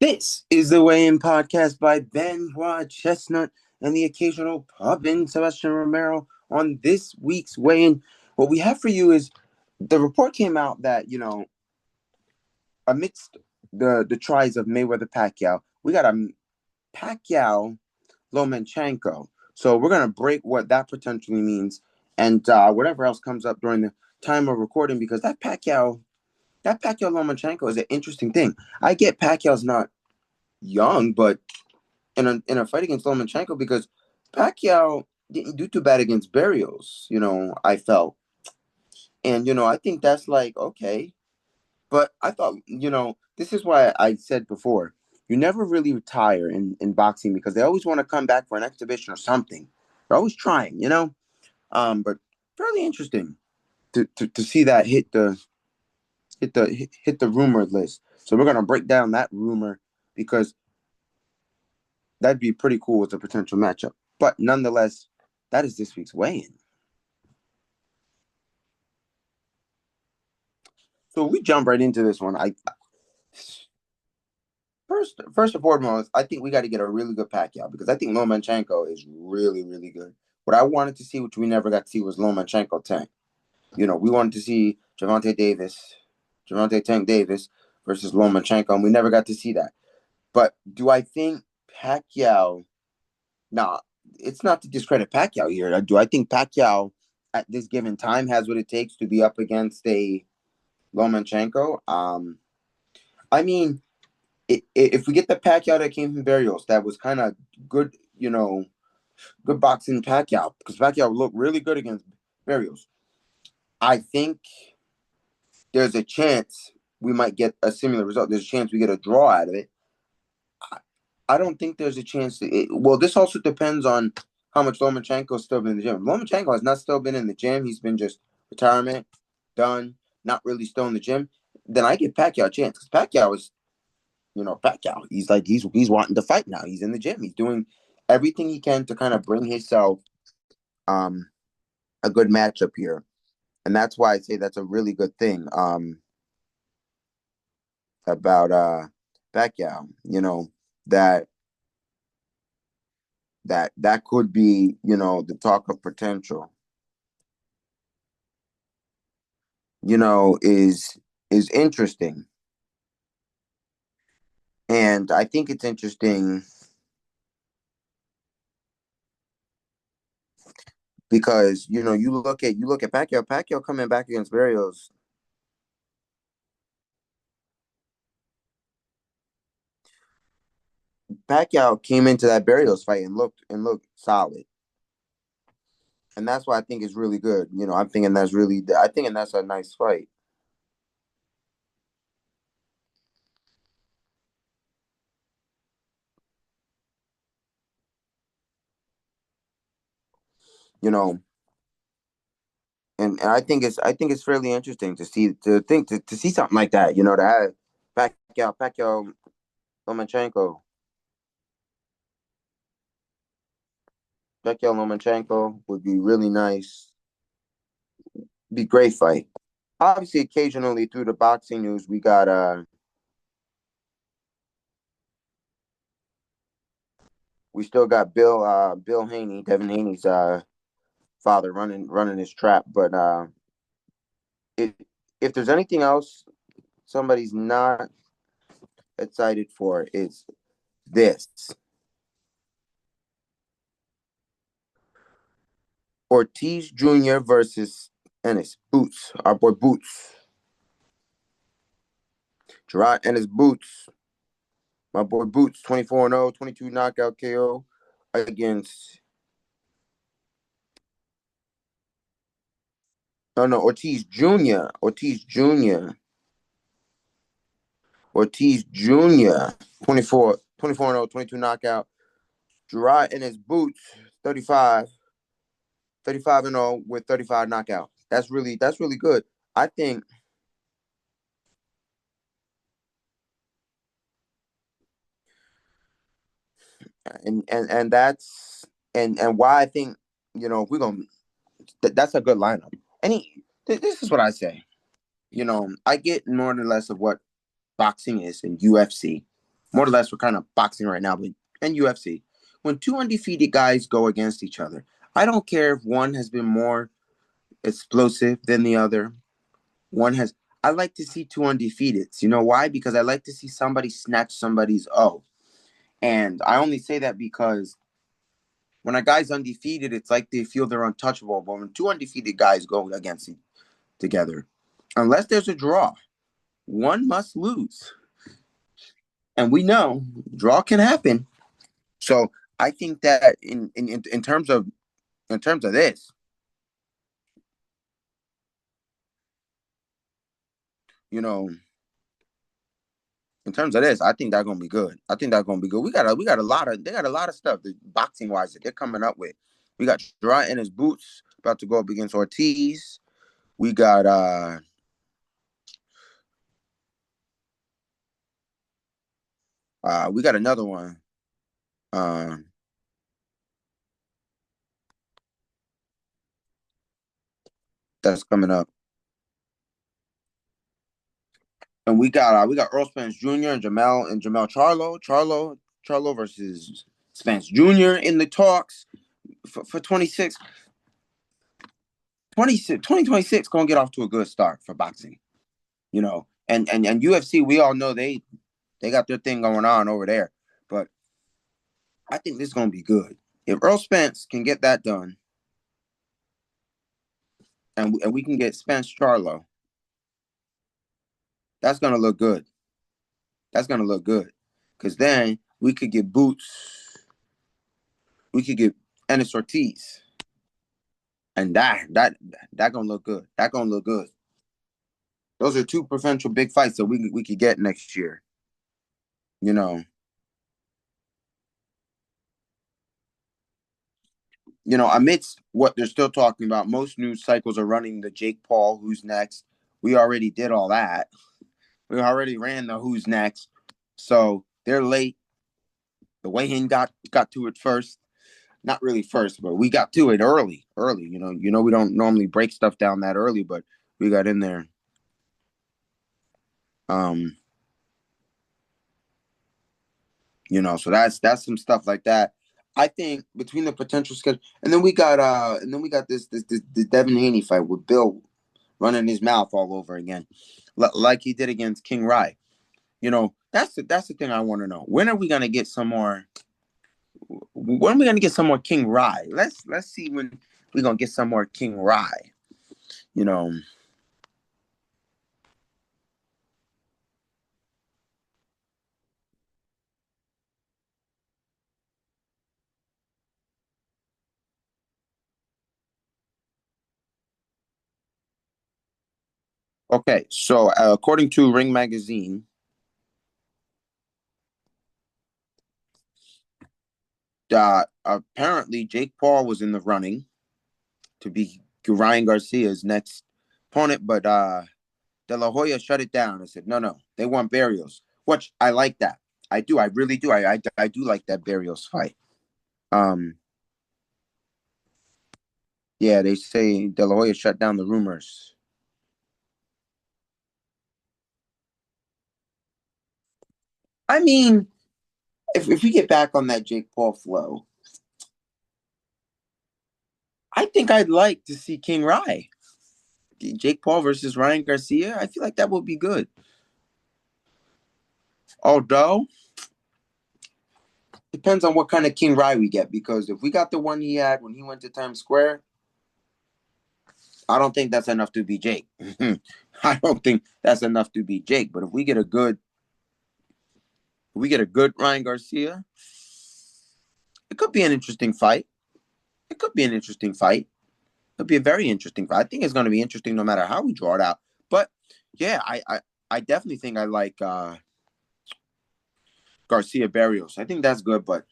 This is the Weigh-In Podcast by Benoit Chestnut and the occasional pub-in Sebastian Romero. On this week's Weigh-In, what we have for you is the report came out that, amidst the tries of Mayweather Pacquiao, we got a Pacquiao Lomachenko. So we're going to break what that potentially means and whatever else comes up during the time of recording, because that Pacquiao Lomachenko is an interesting thing. I get Pacquiao's not young, but in a fight against Lomachenko, because Pacquiao didn't do too bad against Barrios, I felt. And, I think that's like, okay. But I thought, this is why I said before, you never really retire in boxing, because they always want to come back for an exhibition or something. They're always trying. But fairly interesting to see that hit the rumor list. So we're gonna break down that rumor, because that'd be pretty cool as a potential matchup. But nonetheless, that is this week's weigh-in. So we jump right into this one. First and foremost, I think we got to get a really good Pacquiao, because I think Lomachenko is really, really good. What I wanted to see, which we never got to see, was Lomachenko Tank. We wanted to see Gervonta Tank Davis versus Lomachenko, and we never got to see that. But do I think Pacquiao? Nah, it's not to discredit Pacquiao here. Do I think Pacquiao at this given time has what it takes to be up against a Lomachenko? I mean, if we get the Pacquiao that came from Barrios, that was kind of good, good boxing Pacquiao, because Pacquiao looked really good against Barrios. I think there's a chance we might get a similar result. There's a chance we get a draw out of it. I don't think there's a chance. Well, this also depends on how much Lomachenko's still been in the gym. Lomachenko has not still been in the gym. He's been just retirement, done, not really still in the gym. Then I give Pacquiao a chance, because Pacquiao is, Pacquiao. He's wanting to fight now. He's in the gym. He's doing everything he can to kind of bring himself a good matchup here. And that's why I say that's a really good thing about Pacquiao. That that could be, the talk of potential. Is interesting. And I think it's interesting because, you look at Pacquiao coming back against Barrios. Pacquiao came into that Barrios fight and looked solid. And that's why I think it's really good. I think that's a nice fight. You know, and I think it's fairly interesting to see something like that. To have Pacquiao Lomachenko, Pacquiao Lomachenko would be really nice. Be a great fight. Obviously, occasionally through the boxing news, we still got Bill Haney, Devin Haney's father running his trap. But if there's anything else somebody's not excited for, it's this. Ortiz Jr. versus Ennis Boots, our boy Boots. Gerard Ennis Boots, my boy Boots, 24-0, 22 knockout KO against. Oh no, Ortiz Jr. Ortiz Jr. 24-0, 22 knockout. Gerard Ennis Boots, 35 and 0 with 35 knockout. That's really good. I think. And that's and why I think, we're gonna that's a good lineup. This is what I say. I get more or less of what boxing is and UFC. more or less we're kind of boxing right now, but and UFC. When two undefeated guys go against each other, I don't care if one has been more explosive than the other. One has. I like to see two undefeateds. You know why? Because I like to see somebody snatch somebody's O. And I only say that because when a guy's undefeated, it's like they feel they're untouchable. But when two undefeated guys go against together, unless there's a draw, one must lose. And we know draw can happen. So I think that in terms of this, you know, in terms of this, I think that's gonna be good. I think that's gonna be good. We got a lot of they got a lot of stuff boxing wise that they're coming up with. We got Dry in his boots about to go up against Ortiz. We got we got another one. Um that's coming up. And we got Earl Spence Jr. and Jamel Charlo versus Spence Jr. in the talks for 2026 gonna get off to a good start for boxing. And UFC, we all know they got their thing going on over there. But I think this is gonna be good. If Earl Spence can get that done, and we can get Spence Charlo, that's gonna look good. That's gonna look good. Cause then we could get Boots, we could get Ennis Ortiz. And that gonna look good. That gonna look good. Those are two potential big fights that we could get next year. You know, amidst what they're still talking about, most news cycles are running the Jake Paul, who's next. We already did all that. We already ran the who's next. So they're late. The weigh-in got to it first. Not really first, but we got to it early. Early. We don't normally break stuff down that early, but we got in there. Um, so that's some stuff like that. I think between the potential schedule, and then we got this Devin Haney fight with Bill running his mouth all over again, like he did against King Rye. That's the thing I want to know. When are we gonna get some more? When are we gonna get some more King Rye? Let's see when we're gonna get some more King Rye. You know. Okay, so according to Ring Magazine, apparently Jake Paul was in the running to be Ryan Garcia's next opponent, but De La Hoya shut it down and said, no, they want Barrios, which I like that. I do. I really do. I do like that Barrios fight. Um, yeah, they say De La Hoya shut down the rumors. I mean, if we get back on that Jake Paul flow, I think I'd like to see King Rye. Jake Paul versus Ryan Garcia. I feel like that would be good. Although, depends on what kind of King Rye we get, because if we got the one he had when he went to Times Square, I don't think that's enough to be Jake. I don't think that's enough to be Jake. But if we get a good Ryan Garcia, it could be an interesting fight. It could be an interesting fight. It could be a very interesting fight. I think it's going to be interesting no matter how we draw it out. But yeah, I definitely think I like Garcia Barrios. I think that's good, but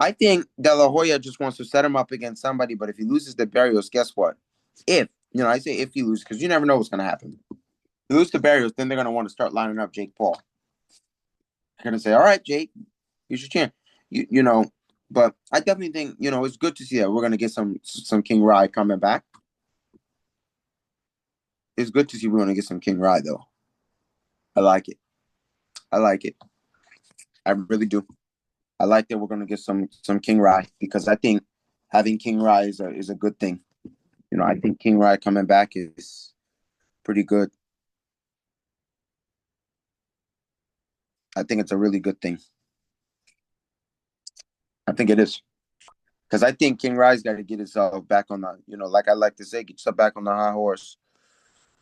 I think De La Hoya just wants to set him up against somebody. But if he loses to Barrios, guess what? If I say if he loses, because you never know what's going to happen. If he loses to Barrios, then they're going to want to start lining up Jake Paul. They're going to say, "All right, Jake, here's your chance." But I definitely think it's good to see that we're going to get some King Rye coming back. It's good to see we're going to get some King Rye though. I like it. I like it. I really do. I like that we're gonna get some King Rye because I think having King Rye is a good thing. I think King Rye coming back is pretty good. I think it's a really good thing. I think it is. Because I think King Rye's got to get himself back on the, like I like to say, get yourself back on the high horse.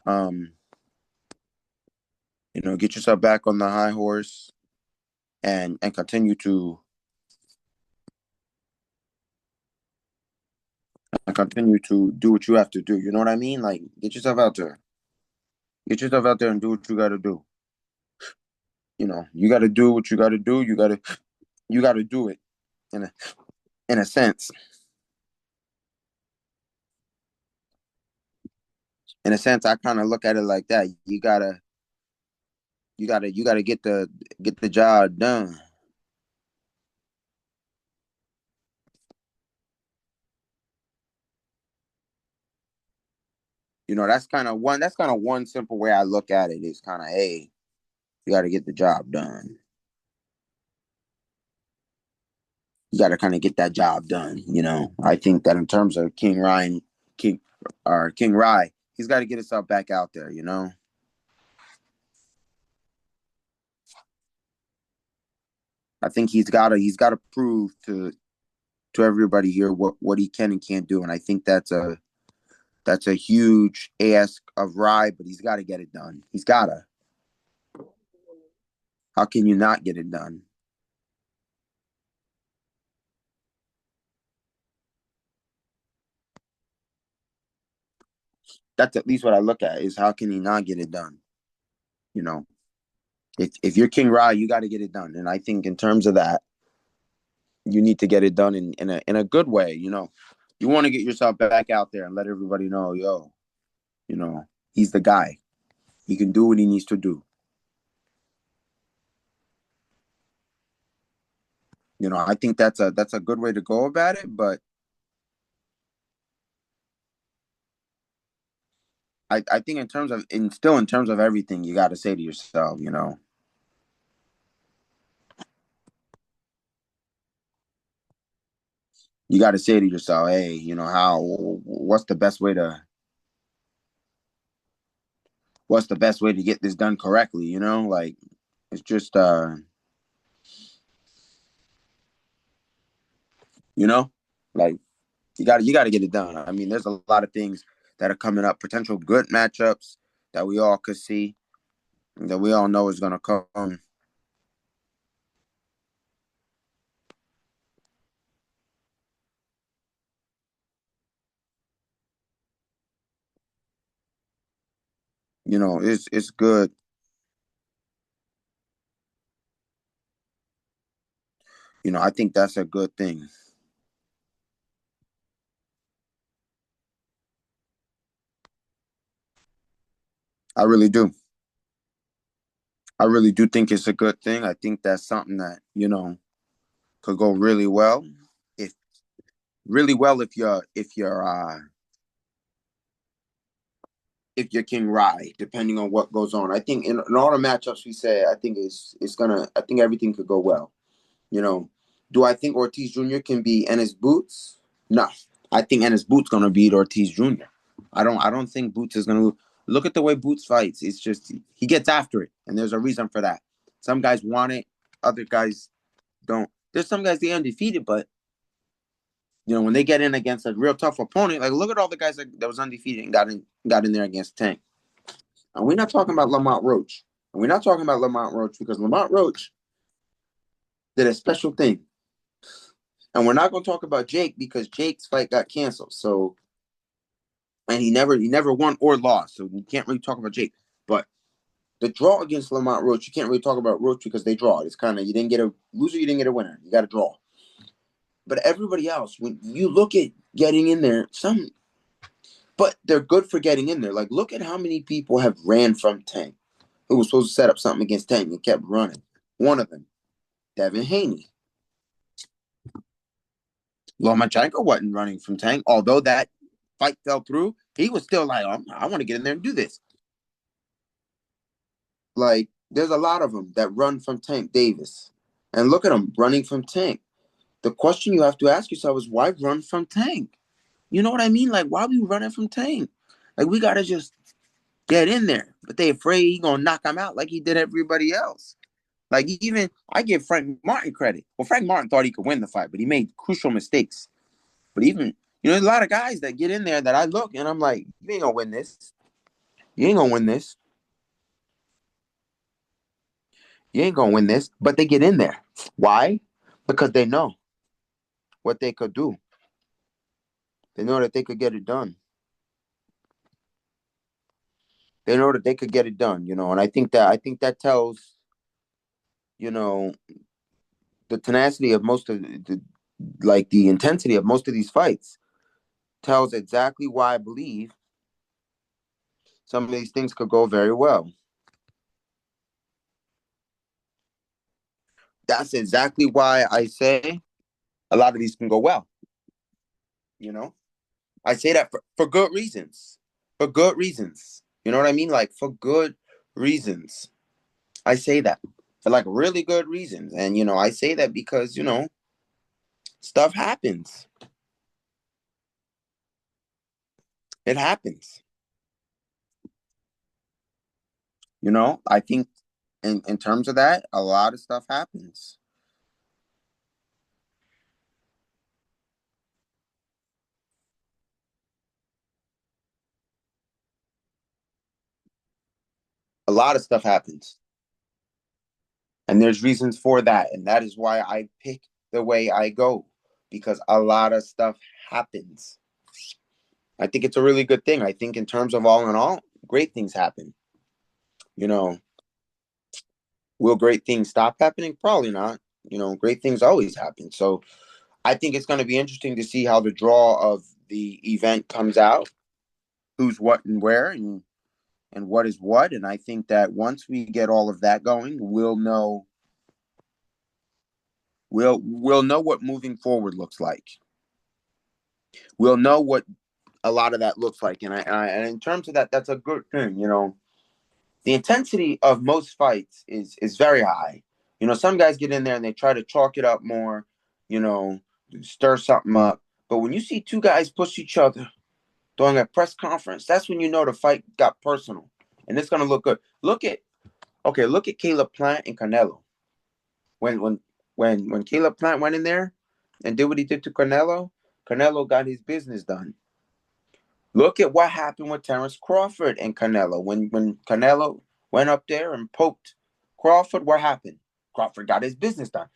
Um, get yourself back on the high horse and continue to do what you have to do. You know what I mean? Like get yourself out there. Get yourself out there and do what you got to do. You got to do what you got to do. You got to do it in a sense. In a sense, I kind of look at it like that. You gotta get the job done. That's kind of one simple way I look at it is kind of, hey, you got to get the job done. You got to kind of get that job done. I think that in terms of King or King Rye, he's got to get himself back out there. I think he's got to prove to everybody here what he can and can't do, and I think that's a huge ask of Rye, but he's got to get it done. He's gotta. How can you not get it done? That's at least what I look at is how can he not get it done? You know, if you're King Rye, you got to get it done, and I think in terms of that, you need to get it done in a good way. You want to get yourself back out there and let everybody know, yo, he's the guy. He can do what he needs to do. I think that's a good way to go about it. But I think in terms of everything, you got to say to yourself, you got to say to yourself, hey, how what's the best way to get this done correctly? Like it's just you know, like you got to get it done. I mean, there's a lot of things that are coming up, potential good matchups that we all could see, that we all know is gonna come. It's good. I think that's a good thing. I really do. I really do think it's a good thing. I think that's something that could go if really well if you're King Rye, depending on what goes on. I think in all the matchups we say, I think everything could go well. You know, do I think Ortiz Jr. can be Ennis Boots? No, I think Ennis Boots gonna beat Ortiz Jr. I don't think Boots is gonna look at the way Boots fights. It's just he gets after it, and there's a reason for that. Some guys want it, other guys don't. There's some guys they undefeated, but when they get in against a real tough opponent, like look at all the guys that was undefeated and got in there against Tank. And we're not talking about Lamont Roach. And we're not talking about Lamont Roach because Lamont Roach did a special thing. And we're not going to talk about Jake because Jake's fight got canceled. So, and he never won or lost. So you can't really talk about Jake. But the draw against Lamont Roach, you can't really talk about Roach because they draw. It's kind of you didn't get a loser, you didn't get a winner. You got to draw. But everybody else, when you look at getting in there, but they're good for getting in there. Like look at how many people have ran from Tank, who was supposed to set up something against Tank and kept running. One of them, Devin Haney. Lomachenko wasn't running from Tank, although that fight fell through. He was still like, I want to get in there and do this. Like, there's a lot of them that run from Tank Davis. And look at him running from Tank. The question you have to ask yourself is, why run from Tank? You know what I mean? Like, why are we running from Tank? Like, we got to just get in there. But they afraid he going to knock him out like he did everybody else. Like, even, I give Frank Martin credit. Well, Frank Martin thought he could win the fight, but he made crucial mistakes. But even, there's a lot of guys that get in there that I look and I'm like, you ain't going to win this. You ain't going to win this. You ain't going to win this. But they get in there. Why? Because they know what they could do. They know that they could get it done. They know that they could get it done, and I think that tells, you know, the tenacity of most of the intensity of most of these fights tells exactly why I believe some of these things could go very well. That's exactly why I say a lot of these can go well. You know, I say that for good reasons. For good reasons. You know what I mean? Like, for good reasons. I say that for like really good reasons. And, I say that because, stuff happens. It happens. I think in terms of that, a lot of stuff happens. A lot of stuff happens. And there's reasons for that. And that is why I pick the way I go, because a lot of stuff happens. I think it's a really good thing. I think in terms of all in all, great things happen. You know, will great things stop happening? Probably not. Great things always happen. So I think it's going to be interesting to see how the draw of the event comes out, who's what and where, and what is what. And I think that once we get all of that going, we'll know what moving forward looks like. We'll know what a lot of that looks like. And in terms of that, that's a good thing. The intensity of most fights is very high. Some guys get in there and they try to chalk it up more, you know, stir something up. But when you see two guys push each other during a press conference, that's when you know the fight got personal, and it's gonna look good. Look at Caleb Plant and Canelo. When Caleb Plant went in there and did what he did to Canelo, Canelo got his business done. Look at what happened with Terrence Crawford and Canelo. When Canelo went up there and poked Crawford, what happened? Crawford got his business done.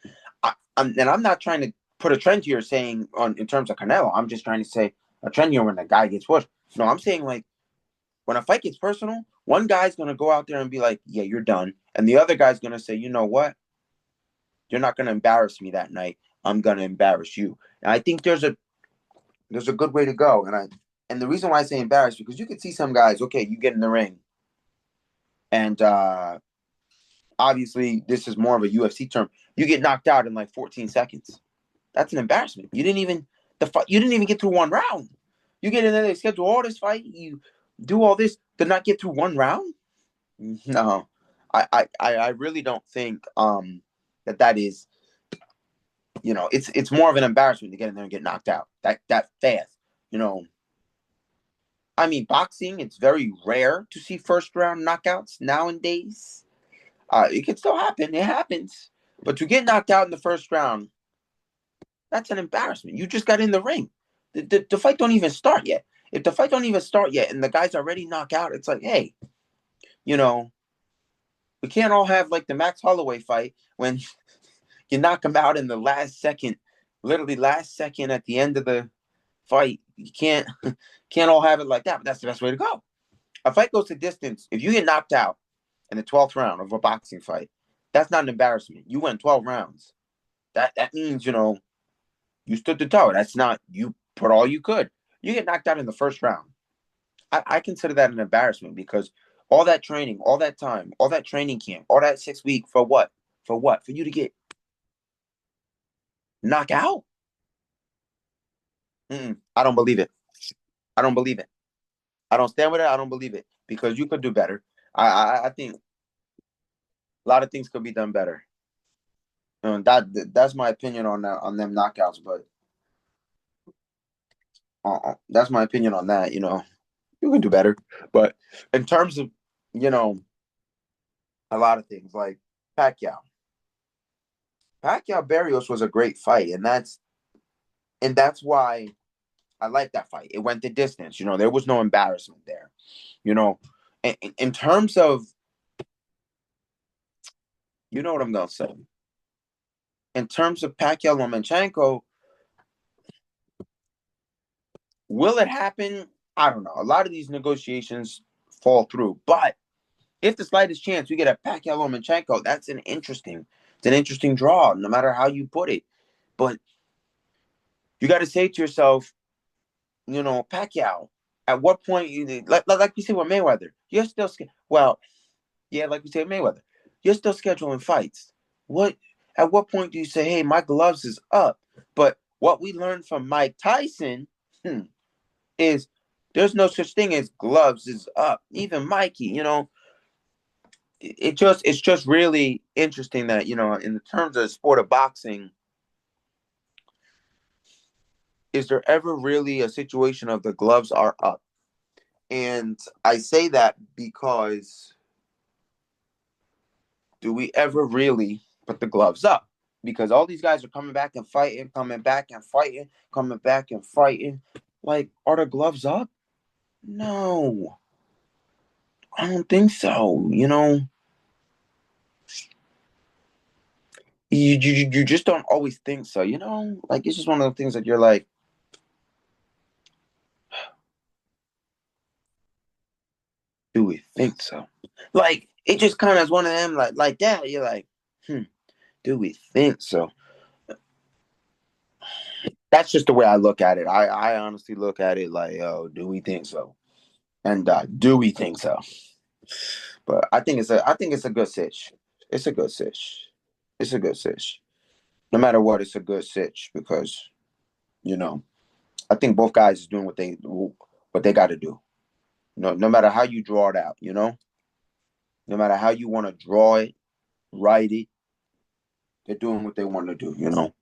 I'm not trying to put a trend here saying in terms of Canelo. I'm just trying to say a trend here when the guy gets pushed. No, I'm saying, like, when a fight gets personal, one guy's gonna go out there and be like, "Yeah, you're done," and the other guy's gonna say, "You know what? You're not gonna embarrass me that night. I'm gonna embarrass you." And I think there's a good way to go. And the reason why I say embarrassed, because you can see some guys, okay, you get in the ring, and obviously this is more of a UFC term. You get knocked out in like 14 seconds. That's an embarrassment. You didn't even get through one round. You get in there, they schedule all this fight, you do all this to not get through one round. No, I really don't think that is, it's more of an embarrassment to get in there and get knocked out that fast. You know, I mean, boxing, it's very rare to see first round knockouts nowadays. It can still happen. It happens. But to get knocked out in the first round, that's an embarrassment. You just got in the ring. The fight don't even start yet. If the fight don't even start yet and the guy's already knocked out, it's like, hey, you know, we can't all have like the Max Holloway fight when you knock him out in the last second, literally last second at the end of the fight. You can't all have it like that, but that's the best way to go. A fight goes to distance. If you get knocked out in the 12th round of a boxing fight, that's not an embarrassment. You went 12 rounds. That means, you stood the toe. That's not, you put all you could. You get knocked out in the first round. I consider that an embarrassment, because all that training, all that time, all that training camp, all that 6 week for what? For what? For you to get knocked out? I don't believe it. I don't believe it. I don't stand with it. I don't believe it, because you could do better. I think a lot of things could be done better. That's my opinion on that, on them knockouts. But that's my opinion on that. You can do better. But in terms of you know a lot of things like Pacquiao, Pacquiao Barrios was a great fight, and that's why I like that fight. It went the distance. There was no embarrassment there. You know, in terms of what I'm gonna say. In terms of Pacquiao Lomachenko, will it happen? I don't know. A lot of these negotiations fall through, but if the slightest chance we get a Pacquiao Lomachenko, it's an interesting draw, no matter how you put it. But you got to say to yourself, Pacquiao, at what point like we said with Mayweather, you're still well, yeah, like we said Mayweather, you're still scheduling fights. What at what point do you say, hey, my gloves is up? But what we learned from Mike Tyson is there's no such thing as gloves is up. Even Mikey, it's just really interesting that in terms of the sport of boxing, is there ever really a situation of the gloves are up? And I say that because do we ever really put the gloves up? Because all these guys are coming back and fighting, coming back and fighting, coming back and fighting. Like, are the gloves up? No, I don't think so. You just don't always think so. Like it's just one of the things that you're like, do we think so? Like it just kind of is one of them like that. You're like, do we think so? That's just the way I look at it. I honestly look at it like, oh, do we think so? And do we think so? But I think it's a good sitch. It's a good sitch. It's a good sitch. No matter what, it's a good sitch because you know I think both guys is doing what they got to do. No matter how you draw it out. No matter how you want to draw it, write it, they're doing what they want to do. And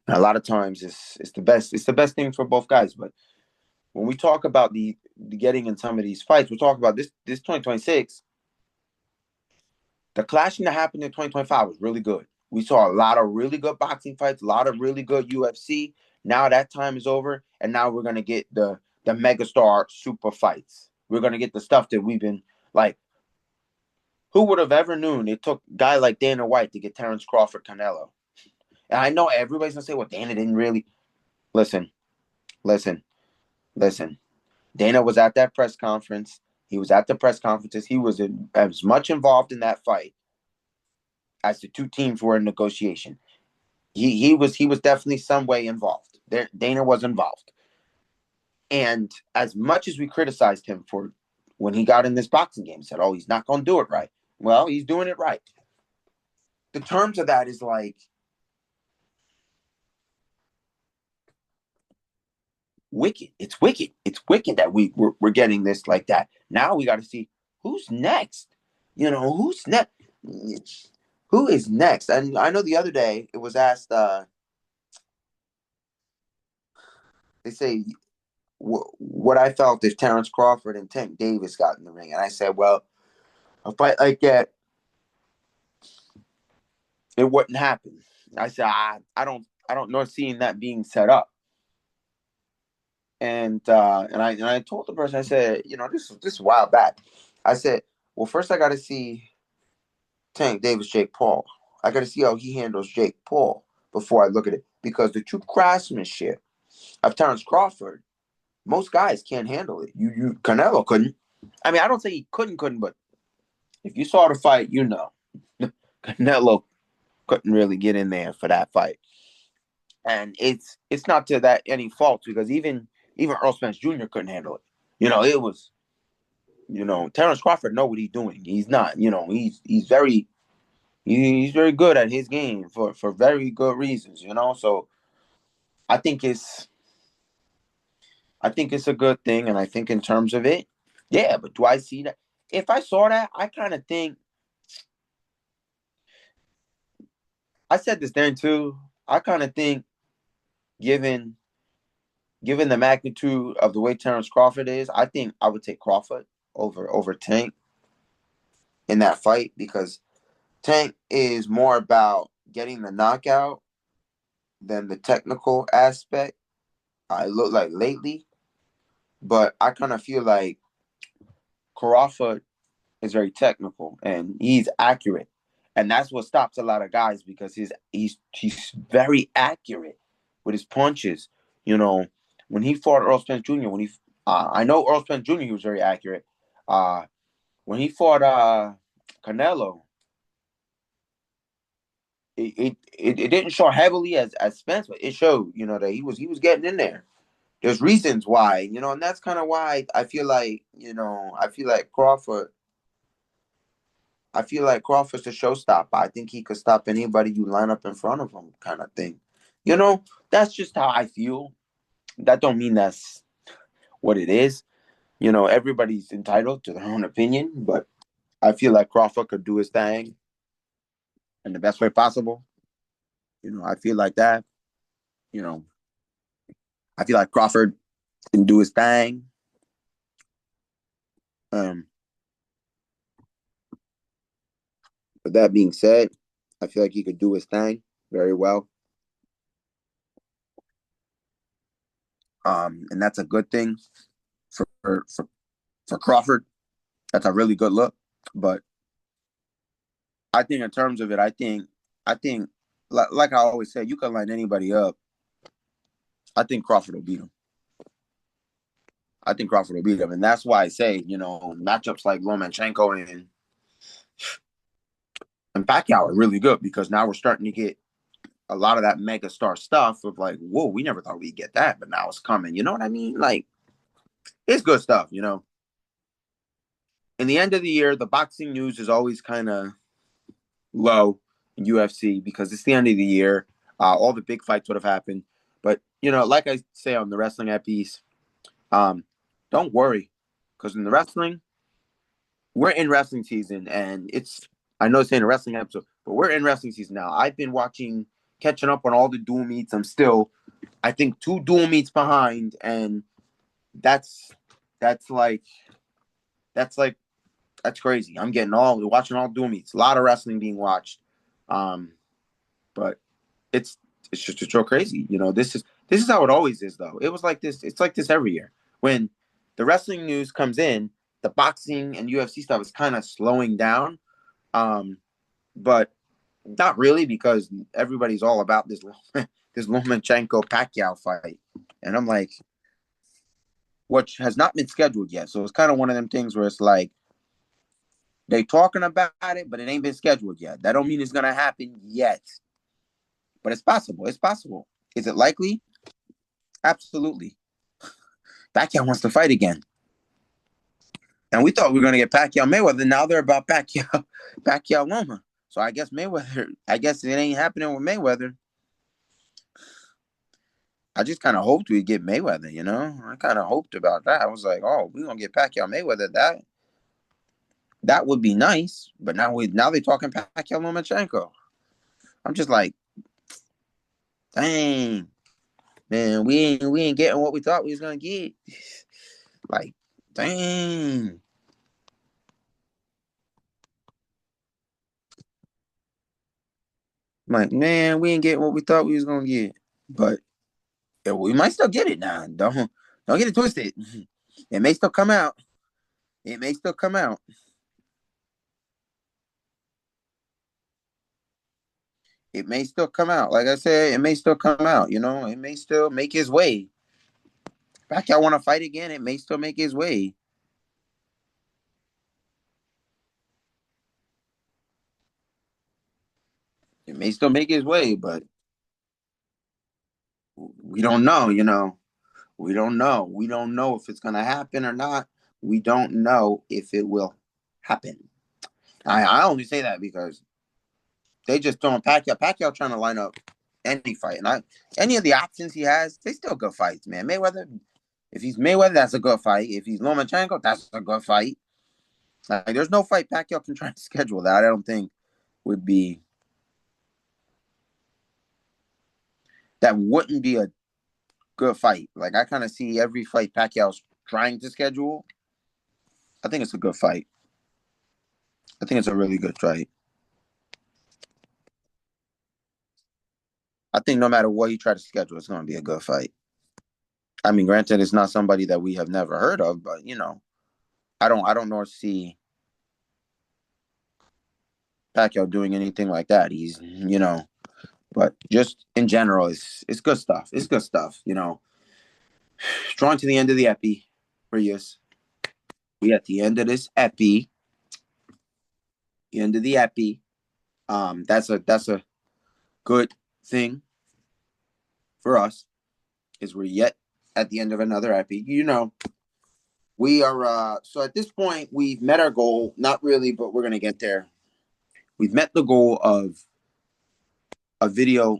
a lot of times it's the best thing for both guys. But when we talk about the getting in some of these fights, we're talking about this 2026. The clashing that happened in 2025 was really good. We saw a lot of really good boxing fights, a lot of really good UFC. Now that time is over, and now we're gonna get the megastar super fights. We're gonna get the stuff that we've been like. Who would have ever known it took a guy like Dana White to get Terrence Crawford Canelo? And I know everybody's gonna say, "Well, Dana didn't really listen, listen, listen." Dana was at that press conference. He was at the press conferences. He was as much involved in that fight as the two teams were in negotiation. He was definitely some way involved. Dana was involved. And as much as we criticized him for when he got in this boxing game, said, "Oh, he's not going to do it right." Well, he's doing it right. The terms of that is like wicked. It's wicked. It's wicked that we're getting this like that. Now we got to see who's next. Who's next? Who is next? And I know the other day it was asked. They say what I felt if Terrence Crawford and Tank Davis got in the ring, and I said, well, a fight like that, it wouldn't happen. I said, I don't know seeing that being set up. And I told the person, I said, this is a while back. I said, well, first I got to see Tank Davis, Jake Paul. I got to see how he handles Jake Paul before I look at it because the true craftsmanship of Terrence Crawford, most guys can't handle it. Canelo couldn't. I mean, I don't say he couldn't, but if you saw the fight, Canelo couldn't really get in there for that fight. And it's not to that any fault because even Earl Spence Jr. couldn't handle it. It was Terrence Crawford know what he's doing. He's not, he's very good at his game for very good reasons. So I think it's I think it's a good thing, and I think in terms of it, yeah. But do I see that? If I saw that, I kind of think I said this then too. I kind of think, given the magnitude of the way Terrence Crawford is, I think I would take Crawford over Tank in that fight, because Tank is more about getting the knockout than the technical aspect. I look like lately, but I kind of feel like Crawford is very technical and he's accurate, and that's what stops a lot of guys, because he's very accurate with his punches. You know, when he fought Earl Spence Jr., I know Earl Spence Jr. he was very accurate. When he fought Canelo, it didn't show heavily as Spence, but it showed, that he was getting in there. There's reasons why, and that's kind of why I feel like, I feel like Crawford's a showstopper. I think he could stop anybody you line up in front of him, kind of thing. That's just how I feel. That don't mean that's what it is. Everybody's entitled to their own opinion, but I feel like Crawford could do his thing in the best way possible. I feel like that. You know, I feel like Crawford can do his thing. Um, but that being said, I feel like he could do his thing very well. And that's a good thing for for Crawford. That's a really good look. But I think in terms of it, I think like I always say, you can line anybody up. I think Crawford will beat him. I think Crawford will beat him, and that's why I say, matchups like Lomachenko and Pacquiao are really good, because now we're starting to get a lot of that mega star stuff of like, whoa, we never thought we'd get that, but now it's coming. You know what I mean? Like, it's good stuff. In the end of the year, the boxing news is always kind of low in UFC, because it's the end of the year. All the big fights would have happened. But, like I say on the Wrestling at Peace, don't worry, because in the wrestling, we're in wrestling season, and I know it's in a wrestling episode, but we're in wrestling season now. I've been catching up on all the dual meets. I'm still, I think, 2 dual meets behind, and that's like that's crazy. I'm watching all dual meets. A lot of wrestling being watched, but it's just so crazy. This is how it always is, though. It was like this. It's like this every year. When the wrestling news comes in, the boxing and UFC stuff is kind of slowing down, but not really, because everybody's all about this this Lomachenko Pacquiao fight, and I'm like, which has not been scheduled yet. So it's kind of one of them things where it's like they talking about it, but it ain't been scheduled yet. That don't mean it's gonna happen yet, but it's possible. It's possible. Is it likely? Absolutely. Pacquiao wants to fight again, and we thought we were gonna get Pacquiao Mayweather. Now they're about Pacquiao Loma. So I guess Mayweather. I guess it ain't happening with Mayweather. I just kind of hoped we'd get Mayweather. I kind of hoped about that. I was like, oh, we're gonna get Pacquiao Mayweather. That would be nice. But now they're talking Pacquiao Lomachenko. I'm just like, dang, man, we ain't getting what we thought we was gonna get. Like, dang. I'm like, man, we ain't getting what we thought we was gonna get. But yeah, we might still get it now. Don't get it twisted. It may still come out. It may still come out. It may still come out. Like I said, it may still come out. It may still make his way. Pacquiao want to fight again. It may still make his way. It may still make his way, but we don't know. We don't know. We don't know if it's gonna happen or not. We don't know if it will happen. I only say that because they just throwing Pacquiao trying to line up any fight, and any of the options he has, they still good fights, man. Mayweather, if he's Mayweather, that's a good fight. If he's Lomachenko, that's a good fight. Like, there's no fight Pacquiao can try to schedule that I don't think would be that wouldn't be a good fight. Like, I kind of see every fight Pacquiao's trying to schedule. I think it's a good fight. I think it's a really good fight. I think no matter what he tried to schedule, it's going to be a good fight. I mean, granted, it's not somebody that we have never heard of, but I don't nor see Pacquiao doing anything like that. But just in general, it's good stuff. It's good stuff. Drawing to the end of the epi, Prius. We at the end of this epi. The end of the epi. That's a good thing for us. Is we're yet at the end of another epi. We are so at this point we've met our goal. Not really, but we're gonna get there. We've met the goal of a video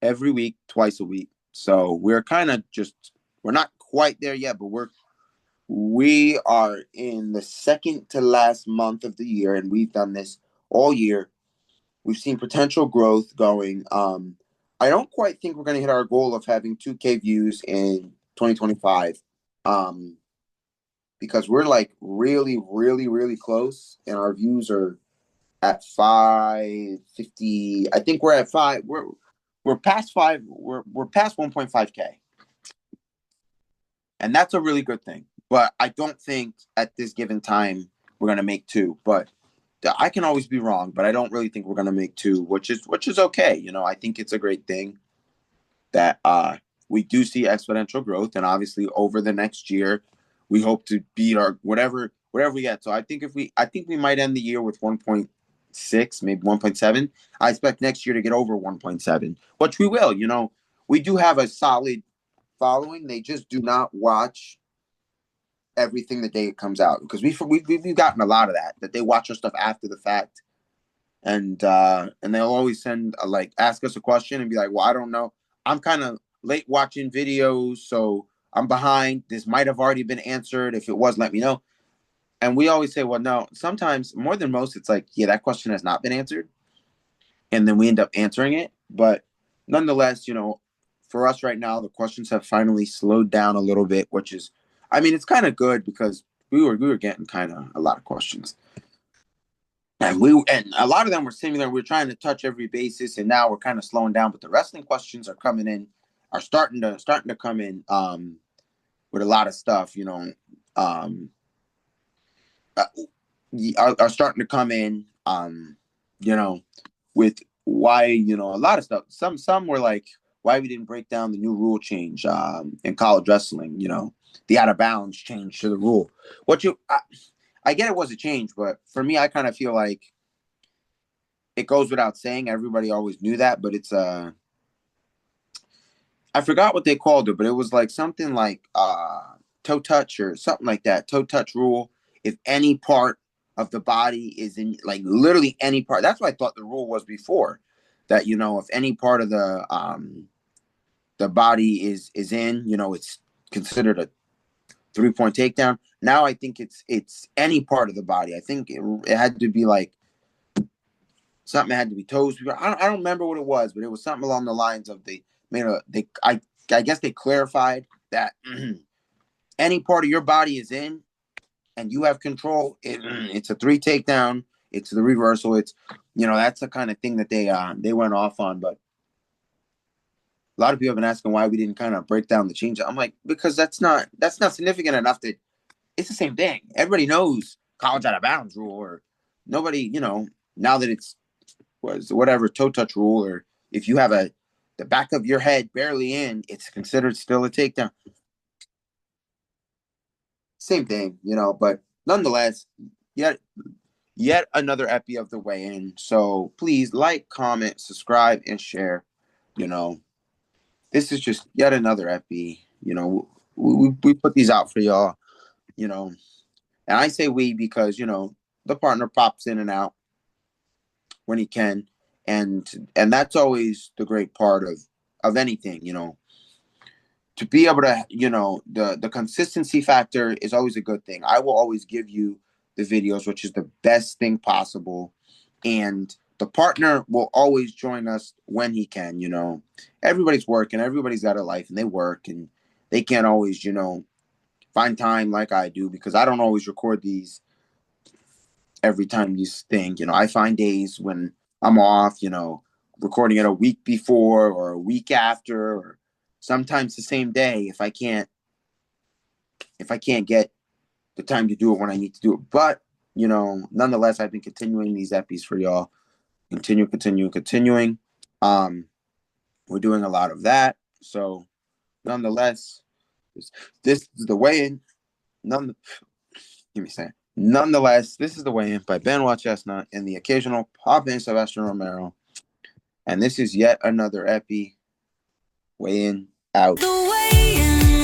every week, twice a week. So we're kind of we're not quite there yet, but we are in the second to last month of the year, and we've done this all year. We've seen potential growth going. I don't quite think we're going to hit our goal of having 2K views in 2025, because we're like really, really, really close, and our views are at 550. I think we're at five. We're past five. We're past 1.5K, and that's a really good thing. But I don't think at this given time we're gonna make two. But I can always be wrong. But I don't really think we're gonna make two, which is okay. I think it's a great thing that we do see exponential growth, and obviously over the next year, we hope to beat our whatever we get. So I think we might end the year with 1.6, maybe 1.7. I expect next year to get over 1.7, which we will. We do have a solid following. They just do not watch everything the day it comes out, because we've gotten a lot of that they watch our stuff after the fact, and they'll always send ask us a question and be like, well, I don't know, I'm kind of late watching videos, so I'm behind. This might have already been answered. If it was, let me know. And we always say, well, no, sometimes more than most, it's like, yeah, that question has not been answered. And then we end up answering it. But nonetheless, for us right now, the questions have finally slowed down a little bit, which is, I mean, it's kind of good, because we were getting kind of a lot of questions. And a lot of them were similar. We're trying to touch every basis, and now we're kind of slowing down. But the wrestling questions are coming in, are starting to come in with a lot of stuff, are starting to come in, with why, a lot of stuff. Some were like, why we didn't break down the new rule change in college wrestling, the out of bounds change to the rule. I get it was a change, but for me, I kind of feel like it goes without saying. Everybody always knew that, but it's I forgot what they called it, but it was like something like toe touch or something like that. Toe touch rule. If any part of the body is in, like, literally any part. That's what I thought the rule was before. That, if any part of the body is in, it's considered a 3-point takedown. Now I think it's any part of the body. I think it had to be like something that had to be toes. I don't remember what it was, but it was something along the lines of I guess they clarified that any part of your body is in and you have control. It's a 3 takedown. It's the reversal. It's, that's the kind of thing that they went off on. But a lot of people have been asking why we didn't kind of break down the change. I'm like, because that's not significant enough that it's the same thing. Everybody knows college out of bounds rule, or nobody, now that it's whatever toe touch rule, or if you have the back of your head barely in, it's considered still a takedown. Same thing, but nonetheless, yet another epi of the weigh-in. So please like, comment, subscribe, and share. This is just yet another epi. We put these out for y'all. And I say we because the partner pops in and out when he can, and that's always the great part of anything. To be able to, the consistency factor is always a good thing. I will always give you the videos, which is the best thing possible. And the partner will always join us when he can. Everybody's working, everybody's got a life, and they work, and they can't always, find time like I do, because I don't always record these every time you think. I find days when I'm off, recording it a week before or a week after, or sometimes the same day if I can't get the time to do it when I need to do it. But, nonetheless, I've been continuing these epis for y'all. Continuing. We're doing a lot of that. So, nonetheless, this is the weigh-in. Give me a second. Nonetheless, this is the weigh-in by Benoit Chestnut and the occasional pop-in Sebastian Romero. And this is yet another epi. Weigh-in out. The weigh-in,